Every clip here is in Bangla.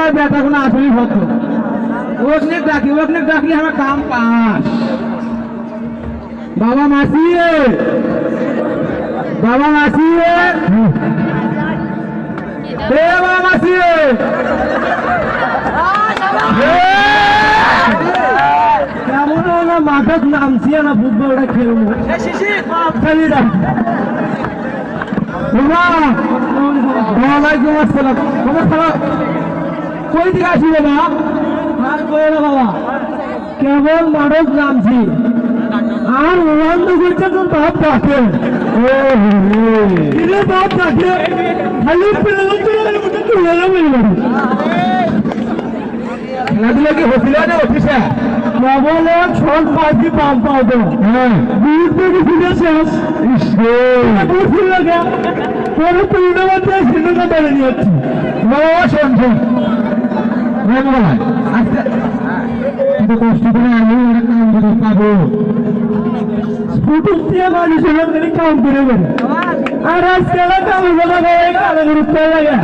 তোমার ব্যথা কোনো আসলেই হতো ওখানে ডাকলে আমার কাম পাস বাবা মাসি বাবা মাসি বাবা মাসি কেমন না মাঠত নামছি না ফুটবলটা খেলবো ওয়ালাইকুম আসসালাম কই থেকে আসি বাবা আর কই না বাবা কেবল মাঠত নামছি আর ওয়ান্দ করছে তো বাপ ডাকে ও বাপ ডাকে খালি খেলাধুলা কি হচ্ছিল না অফিসে কেবল ছট পাঁচটি পাম পাও তো হ্যাঁ বিশ থেকে ফিরে শেষ পরে পূর্ণমাত্রা সিনেমা বেড়ে নিয়ে যাচ্ছি বাবা শুনছি কষ্ট করে আমি কাম করে পাবো স্কুটি দিয়ে মানুষ কাম করে বেড়ে আর আজকে কাম গুরুত্ব লাগে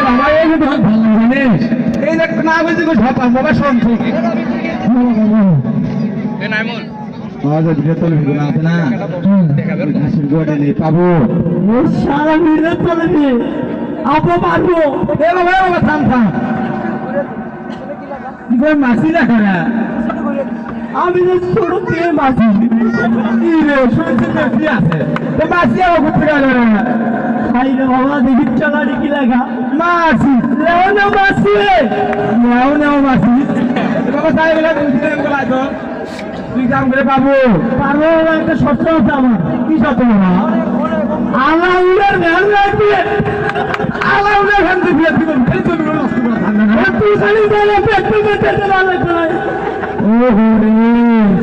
বাবা এই যে ভালো জানিস এই যে না বুঝি ঝাপা বাবা শুনছি পাবো সারা মিলে চলে আপো পারবো বাবা থাম থাম মাসি দেখা আমি যে ছোট থেকে মাসি শুনেছি আছে তো মাসি আমার ঘুরতে গেল খাই রে বাবা দেখি চলা দেখি লাগা মাসি লেও না মাসি বাবা তাই বলে তুই কাম করে পাবো পারবো একটা শর্ত আছে আমার কি শর্ত বাবা আলাউলের ভ্যান লাগবে আলাউলের ভ্যান দিয়ে তুই খালি বলে পেট্রোল মেটে লাগবে ওহো রে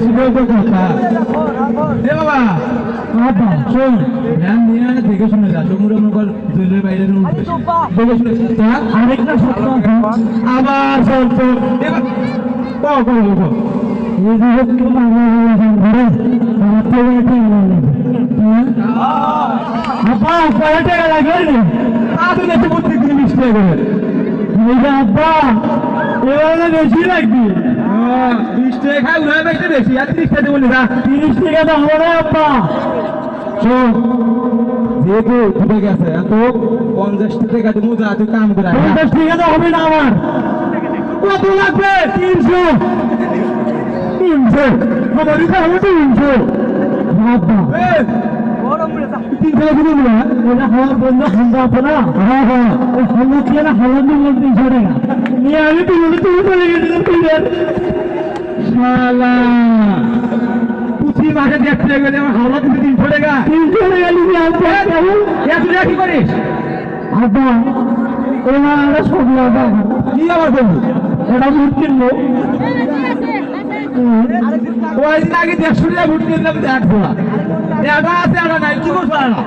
শিখো কথা এ বাবা বাবা শোন ধ্যান দিয়ে না দেখে শুনে যা সমুদ্র মকল জলের বাইরে দেখে শুনে আরেকটা শর্ত আছে আবার শর্ত এই যে হচ্ছে আপা কয় টাকা লাগবে আপনি এসে প্রত্যেক দিন 20 টাকা করে আব্বা এবারে বেশি লাগবে 20 টাকা খাই উড়াই বাইতে বেশি আর 30 টাকা দেবো না 30 টাকা তো হবে না আব্বা শোন যেহেতু উঠে গেছে এত 50 টাকা দেবো যা তুই কাম করে 50 টাকা তো হবে না আমার কত লাগবে 300 আমারই তো হবে 300 আব্বা 300 দিন না ওটা হওয়ার বন্ধ হান্দা আপনা হ্যাঁ হ্যাঁ ওই হান্দা কি না হালান্দি মোট 300 টাকা নিয়ে আমি তুমি চলে গেছিলাম তুইদের শালা পুঁথি মাঠে দেখতে গেলে আমার হাওলা কিন্তু 300 টাকা নিয়ে আব্বা কেমন এত টাকা কি করিস আব্বা ওরা সব লাগা কি আবার বলবো এটা ভোট কিনবো ওই দিন আগে 150 টাকা ভোট কিনলাম 1 আছে আর নাই কি করছো না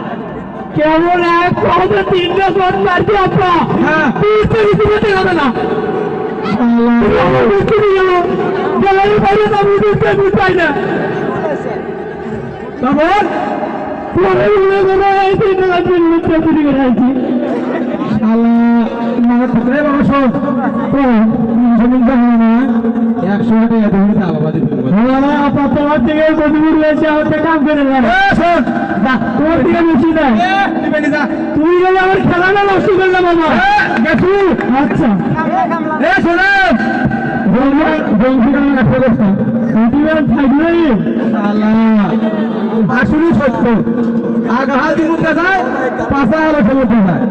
কেমন এক কত 3টা ভোট মারছি আপা হ্যাঁ 30 টাকা হবে না শালা বুঝতে গেল গেলার বাইরে না বুঝতে বুঝাই না তখন পরে বলে এই 3 টাকা দিন মুখে চুরি করে আইছি শালা মার ঠকরে বাবা শোন তো 300 টাকা না 100 টাকা দিয়ে দাও বাবা দিবি বাবা আপা তোমার থেকে গদিপুর এসে আমাকে কাম করে না এ শোন যা তোর থেকে বেশি দেয় দিবে না যা তুই গেলে আমার খেলাটা নষ্ট করলে বাবা গেছু আচ্ছা এ শোনো বংশীকাল রাখতে গেছে প্রতিবার থাকলে শালা আসলে সত্য আগাহা দিমুতে যায় পাশা আলো সমুদ্র যায়